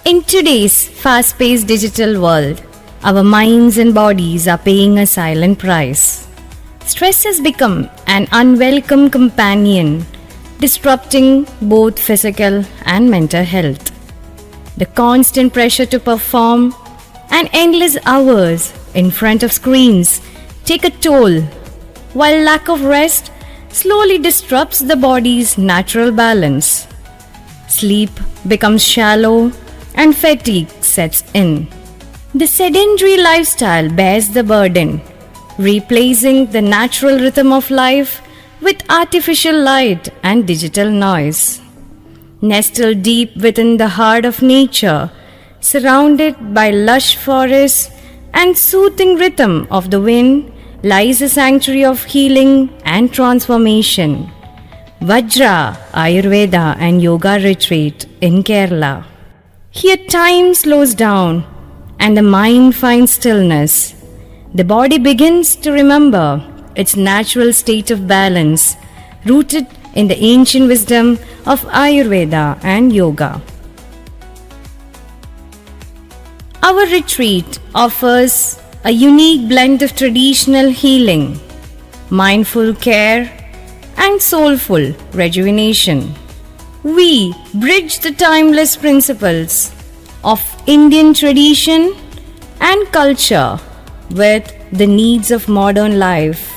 In today's fast-paced digital world, our minds and bodies are paying a silent price. Stress has become an unwelcome companion, disrupting both physical and mental health. The constant pressure to perform and endless hours in front of screens take a toll, while lack of rest slowly disrupts the body's natural balance. Sleep becomes shallow and fatigue sets in. The sedentary lifestyle bears the burden, replacing the natural rhythm of life with artificial light and digital noise. Nestled deep within the heart of nature, surrounded by lush forests and soothing rhythm of the wind, lies a sanctuary of healing and transformation. Vajra Ayurveda and Yoga Retreat in Kerala. Here time slows down and the mind finds stillness. The body begins to remember its natural state of balance, rooted in the ancient wisdom of Ayurveda and Yoga. Our retreat offers a unique blend of traditional healing, mindful care, and soulful rejuvenation. We bridge the timeless principles of Indian tradition and culture with the needs of modern life,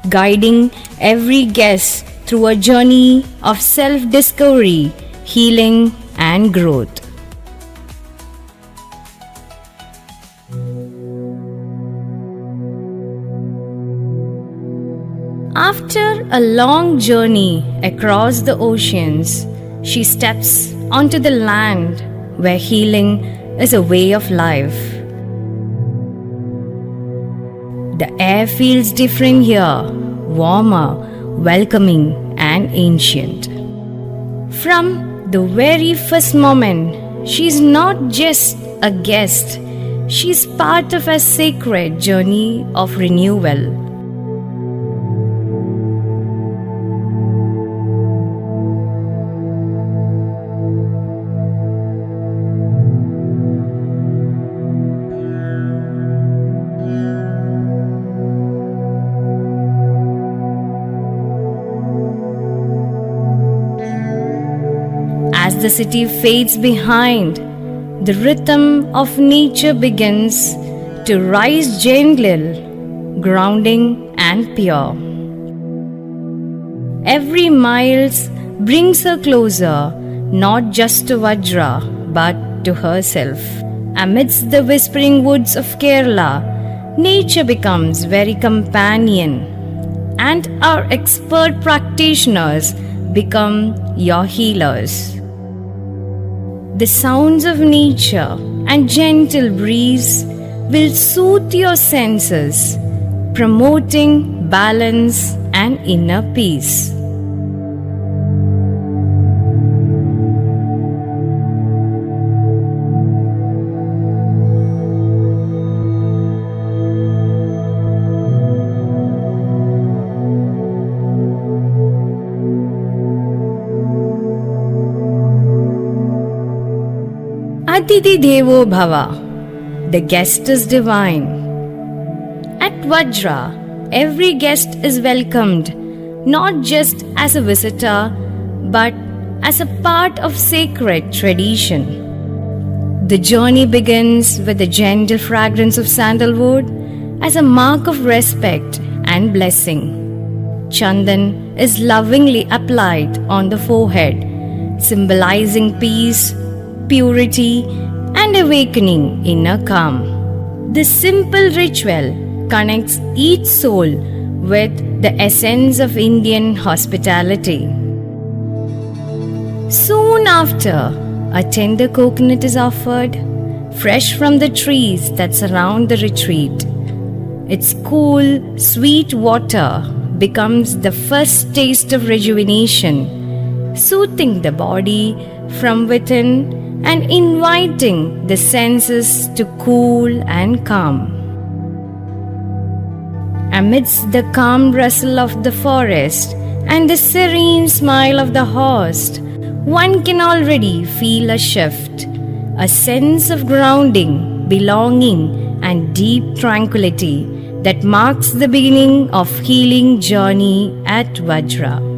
guiding every guest through a journey of self-discovery, healing, and growth. After a long journey across the oceans, she steps onto the land where healing is a way of life. The air feels different here, warmer, welcoming, and ancient. From the very first moment, she's not just a guest, she's part of a sacred journey of renewal. As the city fades behind, the rhythm of nature begins to rise gentle, grounding and pure. Every mile brings her closer, not just to Vajra, but to herself. Amidst the whispering woods of Kerala, nature becomes very companion, and our expert practitioners become your healers. The sounds of nature and gentle breeze will soothe your senses, promoting balance and inner peace. Atiti Devo Bhava, the guest is divine. At Vajra, every guest is welcomed not just as a visitor but as a part of sacred tradition. The journey begins with the gentle fragrance of sandalwood as a mark of respect and blessing. Chandan is lovingly applied on the forehead, symbolizing peace, purity, and awakening inner calm. This simple ritual connects each soul with the essence of Indian hospitality. Soon after, a tender coconut is offered, fresh from the trees that surround the retreat. Its cool, sweet water becomes the first taste of rejuvenation, soothing the body from within and inviting the senses to cool and calm. Amidst the calm rustle of the forest and the serene smile of the host, one can already feel a shift. a sense of grounding, belonging, and deep tranquility that marks the beginning of healing journey at Vajra.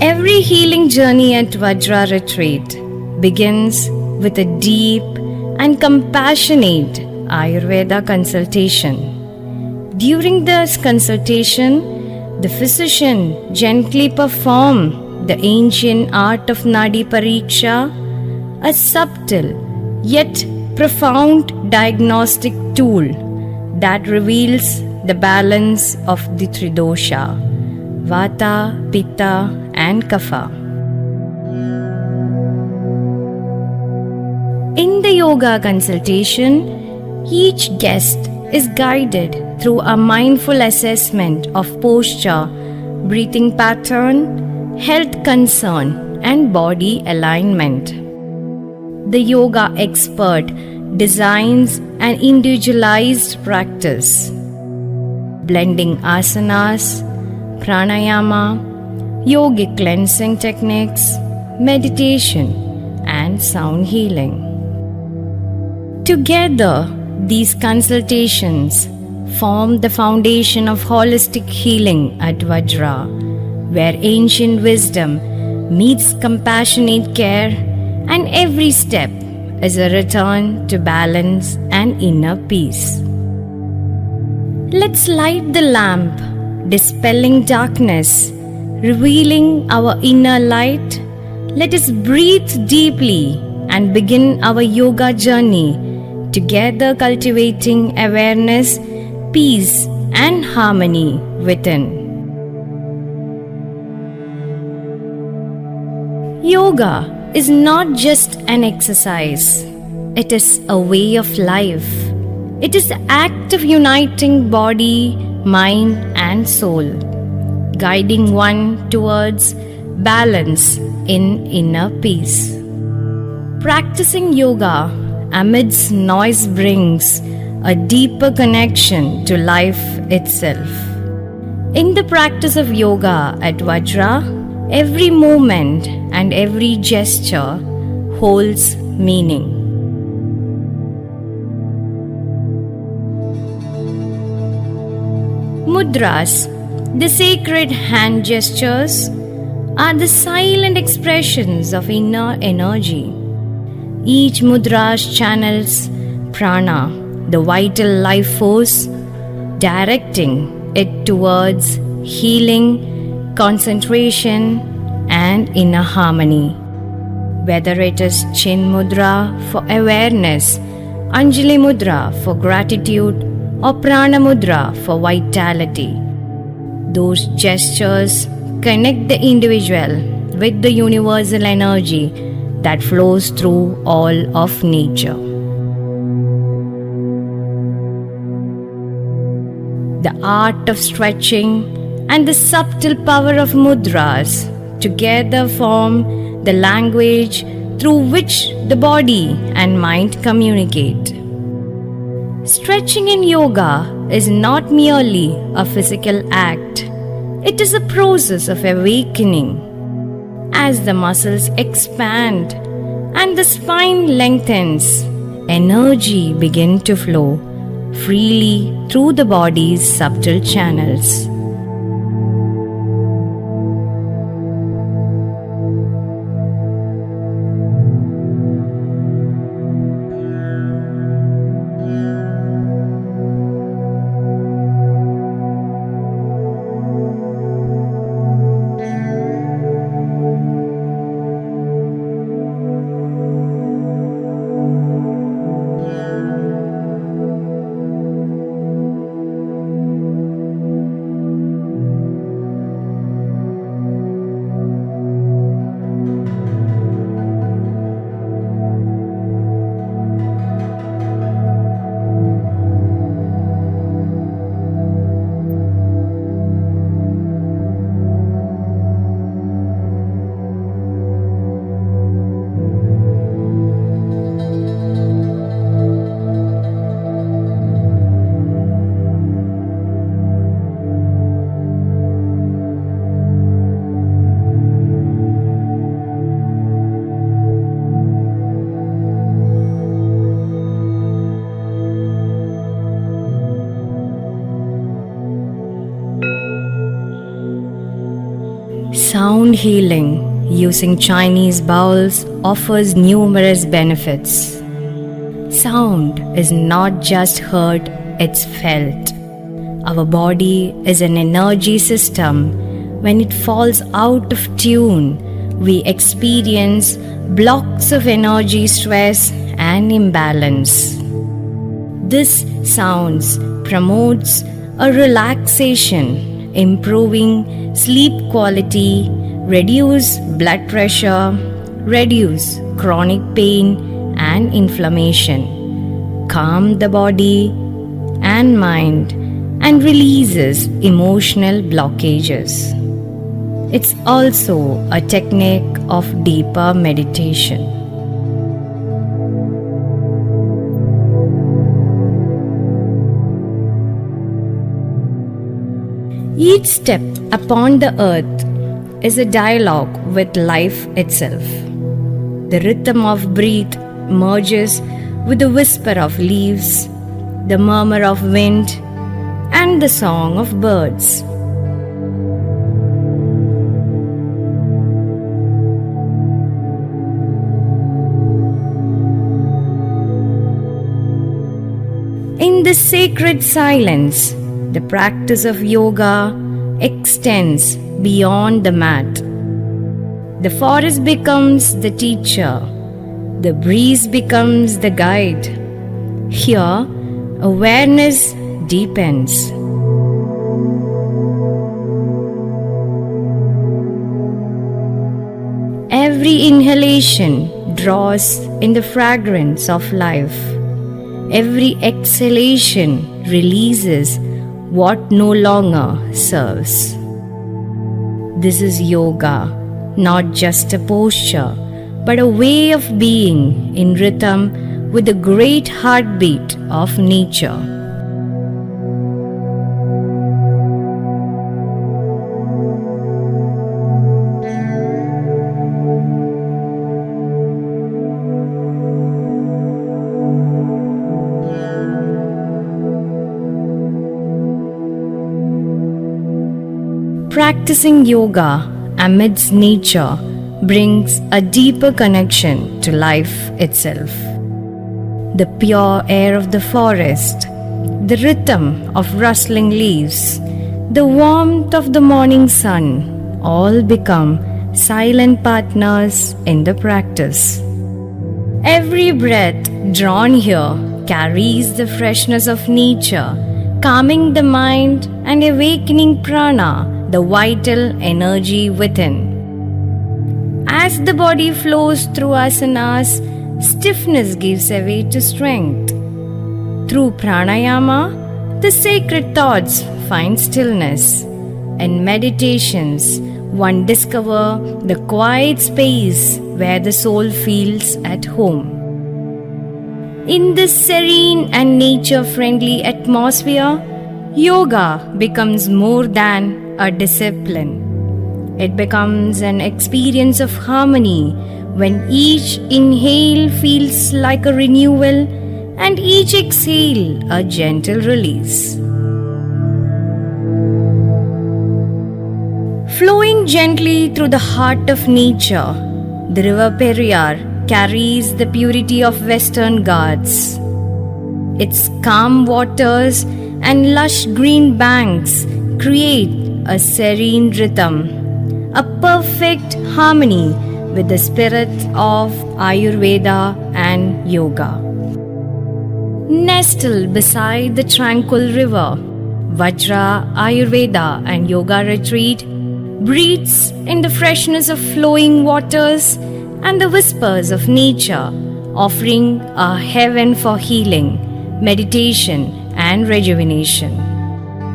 Every healing journey at Vajra retreat begins with a deep and compassionate Ayurveda consultation. During this consultation, the physician gently performs the ancient art of Nadi Pariksha, a subtle yet profound diagnostic tool that reveals the balance of the Tridosha, Vata, Pitta, and Kapha. In the yoga consultation, each guest is guided through a mindful assessment of posture, breathing pattern, health concern, and body alignment. The yoga expert designs an individualized practice, blending asanas, pranayama, yogic cleansing techniques, meditation, and sound healing. Together, these consultations form the foundation of holistic healing at Vajra, where ancient wisdom meets compassionate care, and every step is a return to balance and inner peace. Let's light the lamp, dispelling darkness, revealing our inner light. Let us breathe deeply and begin our yoga journey, together cultivating awareness, peace, and harmony within. Yoga is not just an exercise, it is a way of life. It is the act of uniting body, mind, and soul, guiding one towards balance in inner peace. Practicing yoga amidst noise brings a deeper connection to life itself. In the practice of yoga at Vajra, every movement and every gesture holds meaning. Mudras, the sacred hand gestures, are the silent expressions of inner energy. Each mudra channels prana, the vital life force, directing it towards healing, concentration, and inner harmony. Whether it is Chin Mudra for awareness, Anjali Mudra for gratitude, or Prana Mudra for vitality, those gestures connect the individual with the universal energy that flows through all of nature. The art of stretching and the subtle power of mudras together form the language through which the body and mind communicate. Stretching in yoga is not merely a physical act, it is a process of awakening. As the muscles expand and the spine lengthens, energy begins to flow freely through the body's subtle channels. healing using Chinese bowls offers numerous benefits. Sound is not just heard, it's felt. Our body is an energy system. When it falls out of tune, we experience blocks of energy, stress, and imbalance. This sounds promotes a relaxation, improving sleep quality, reduce blood pressure, reduce chronic pain and inflammation, calm the body and mind, and releases emotional blockages. It's also a technique of deeper meditation. Each step upon the earth is a dialogue with life itself. The rhythm of breath merges with the whisper of leaves, the murmur of wind, and the song of birds. In this sacred silence, the practice of yoga extends beyond the mat. The forest becomes the teacher, the breeze becomes the guide. Here, awareness deepens. Every inhalation draws in the fragrance of life. Every exhalation releases what no longer serves. This is yoga, not just a posture, but a way of being in rhythm with the great heartbeat of nature. Practicing yoga amidst nature brings a deeper connection to life itself. The pure air of the forest, the rhythm of rustling leaves, the warmth of the morning sun all become silent partners in the practice. Every breath drawn here carries the freshness of nature, calming the mind and awakening prana, the vital energy within. As the body flows through asanas, stiffness gives way to strength. Through pranayama, the sacred thoughts find stillness. In meditations, one discovers the quiet space where the soul feels at home. In this serene and nature-friendly atmosphere, yoga becomes more than a discipline. It becomes an experience of harmony when each inhale feels like a renewal and each exhale a gentle release. Flowing gently through the heart of nature, the river Periyar carries the purity of Western Ghats. Its calm waters and lush green banks create a serene rhythm, a perfect harmony with the spirit of Ayurveda and yoga. Nestled beside the tranquil river, Vajra Ayurveda and Yoga Retreat breathes in the freshness of flowing waters and the whispers of nature, offering a heaven for healing, meditation, and rejuvenation.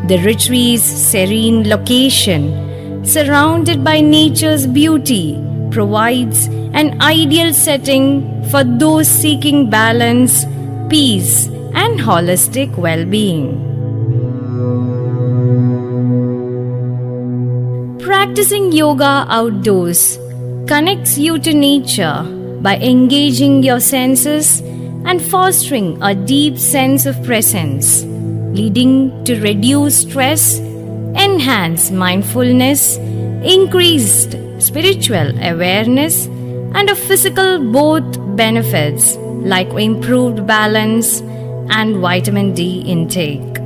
The retreat's serene location, surrounded by nature's beauty, provides an ideal setting for those seeking balance, peace, and holistic well-being. Practicing yoga outdoors connects you to nature by engaging your senses and fostering a deep sense of presence, leading to reduced stress, enhanced mindfulness, increased spiritual awareness, and of physical both benefits like improved balance and vitamin D intake.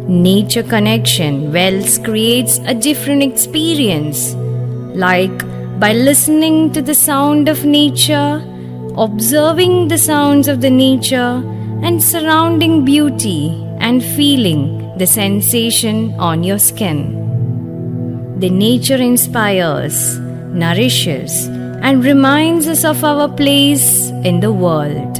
Nature connection wells creates a different experience, like by listening to the sound of nature, observing the sounds of the nature and surrounding beauty, and feeling the sensation on your skin. The nature inspires, nourishes, and reminds us of our place in the world.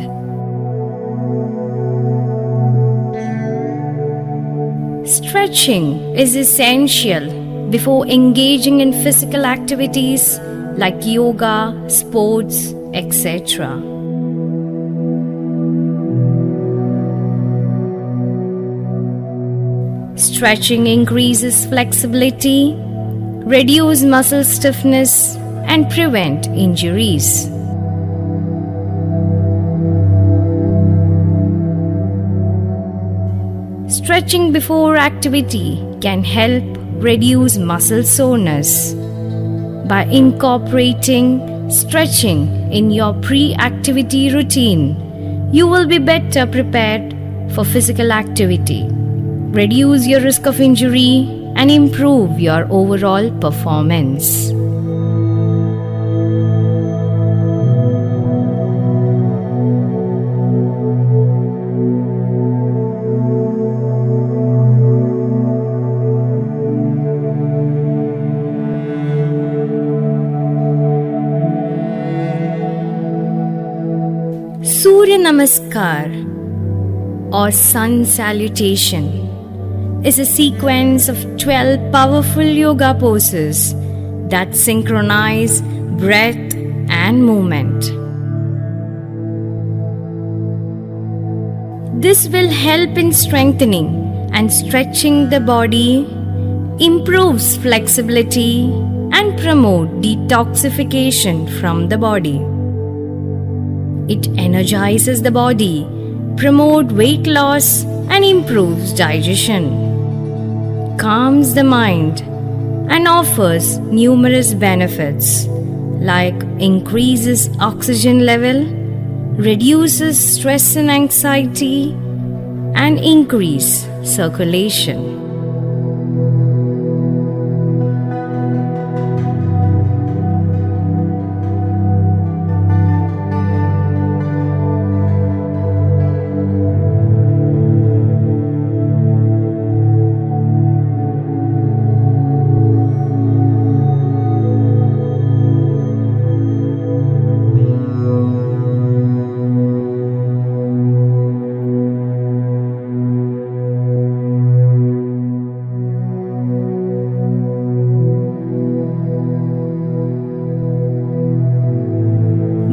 Stretching is essential before engaging in physical activities like yoga, sports, etc. Stretching increases flexibility, reduce muscle stiffness, and prevent injuries. Stretching before activity can help reduce muscle soreness. By incorporating stretching in your pre-activity routine, you will be better prepared for physical activity, reduce your risk of injury, and improve your overall performance. Surya Namaskar or Sun Salutation is a sequence of 12 powerful yoga poses that synchronize breath and movement. This will help in strengthening and stretching the body, improves flexibility, and promote detoxification from the body. It energizes the body, promotes weight loss, and improves digestion, calms the mind, and offers numerous benefits like increases oxygen level, reduces stress and anxiety, and increase circulation.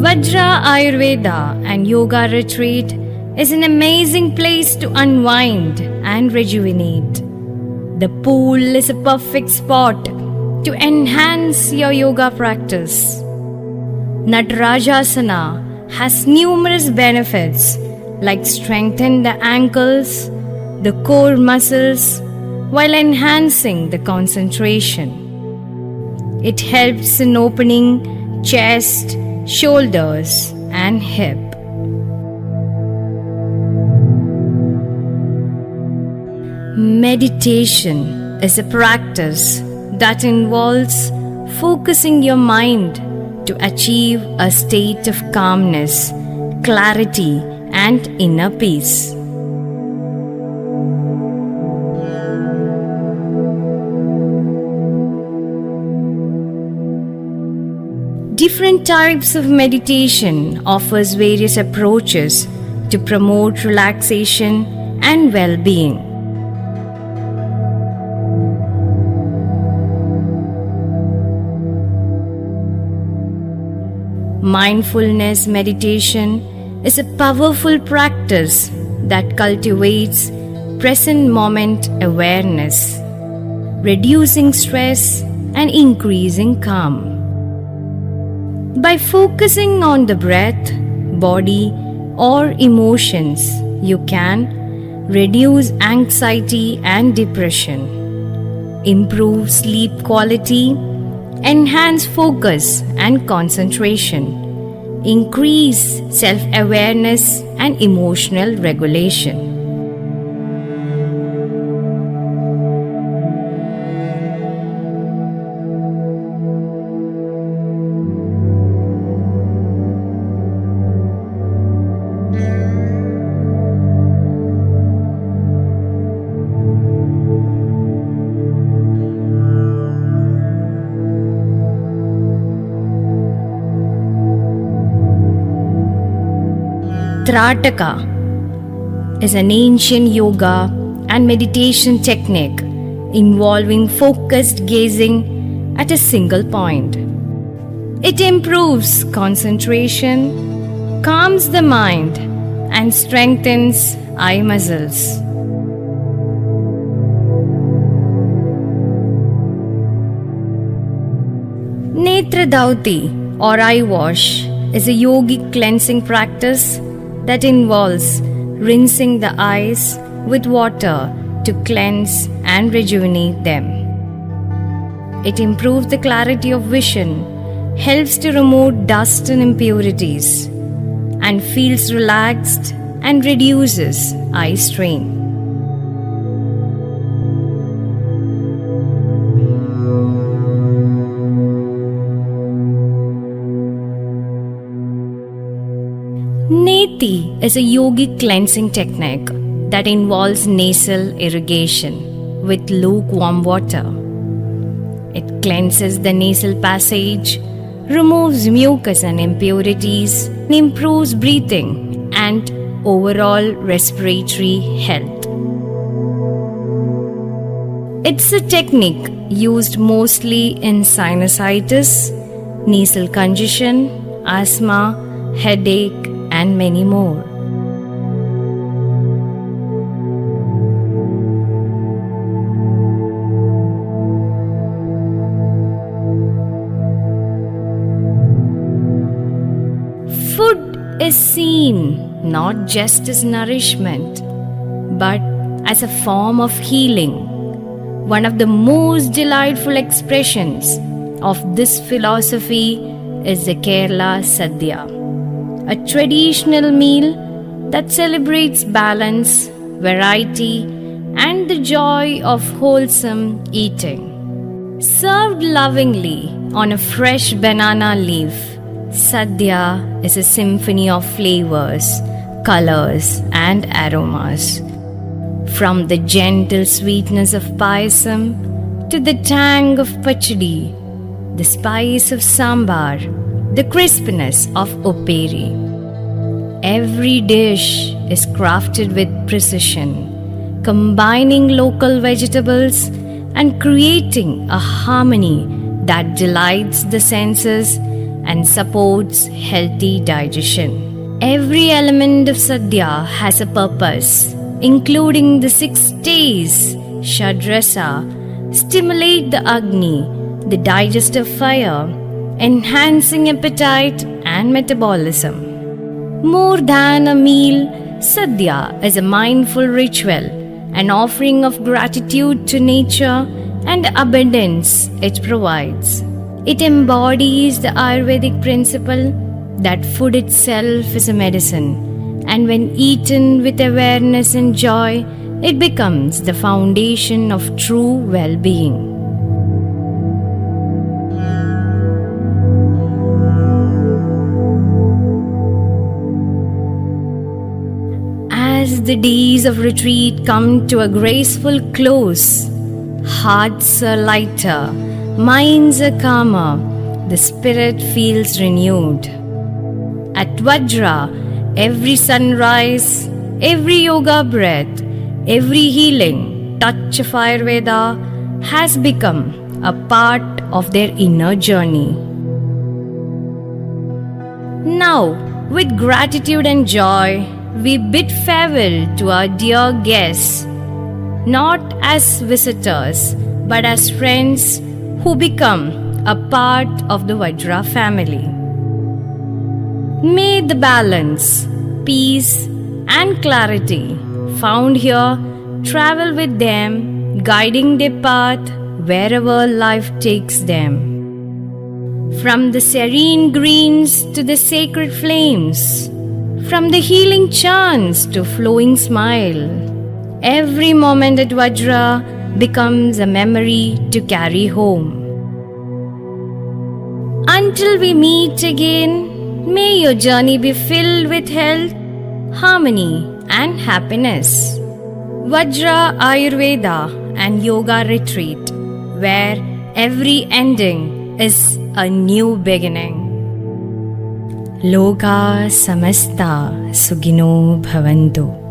Vajra Ayurveda and Yoga Retreat is an amazing place to unwind and rejuvenate. The pool is a perfect spot to enhance your yoga practice. Natarajasana has numerous benefits like strengthen the ankles, the core muscles while enhancing the concentration. It helps in opening chest, shoulders, and hip. Meditation is a practice that involves focusing your mind to achieve a state of calmness, clarity, and inner peace. Different types of meditation offers various approaches to promote relaxation and well-being. Mindfulness meditation is a powerful practice that cultivates present moment awareness, reducing stress and increasing calm. By focusing on the breath, body, or emotions, you can reduce anxiety and depression, improve sleep quality, enhance focus and concentration, increase self-awareness and emotional regulation. Trataka is an ancient yoga and meditation technique involving focused gazing at a single point. It improves concentration, calms the mind, and strengthens eye muscles. Netra Dauti or eye wash is a yogic cleansing practice that involves rinsing the eyes with water to cleanse and rejuvenate them. It improves the clarity of vision, helps to remove dust and impurities, and feels relaxed and reduces eye strain. Neti is a yogic cleansing technique that involves nasal irrigation with lukewarm water. It cleanses the nasal passage, removes mucus and impurities, and improves breathing and overall respiratory health. It's a technique used mostly in sinusitis, nasal congestion, asthma, headache, and many more. Food is seen not just as nourishment, but as a form of healing. One of the most delightful expressions of this philosophy is the Kerala Sadhya, a traditional meal that celebrates balance, variety, and the joy of wholesome eating. Served lovingly on a fresh banana leaf, Sadhya is a symphony of flavors, colors, and aromas. From the gentle sweetness of payasam to the tang of pachadi, the spice of sambar, the crispness of upperi. Every dish is crafted with precision, combining local vegetables and creating a harmony that delights the senses and supports healthy digestion. Every element of Sadhya has a purpose, including the 6 days, Shadrasa, stimulate the Agni, the digestive fire, enhancing appetite and metabolism. More than a meal, Sadhya is a mindful ritual, an offering of gratitude to nature and abundance it provides. It embodies the Ayurvedic principle that food itself is a medicine, and when eaten with awareness and joy, it becomes the foundation of true well-being. As the days of retreat come to a graceful close, hearts are lighter, minds are calmer, the spirit feels renewed. At Vajra, every sunrise, every yoga breath, every healing touch of Ayurveda has become a part of their inner journey. Now, with gratitude and joy, we bid farewell to our dear guests, not as visitors, but as friends who become a part of the Vajra family. May the balance, peace, and clarity found here travel with them, guiding their path wherever life takes them. From the serene greens to the sacred flames, from the healing chants to flowing smile, every moment at Vajra becomes a memory to carry home. Until we meet again, may your journey be filled with health, harmony, and happiness. Vajra Ayurveda and Yoga Retreat, where every ending is a new beginning. Loka samasta sugino bhavantu.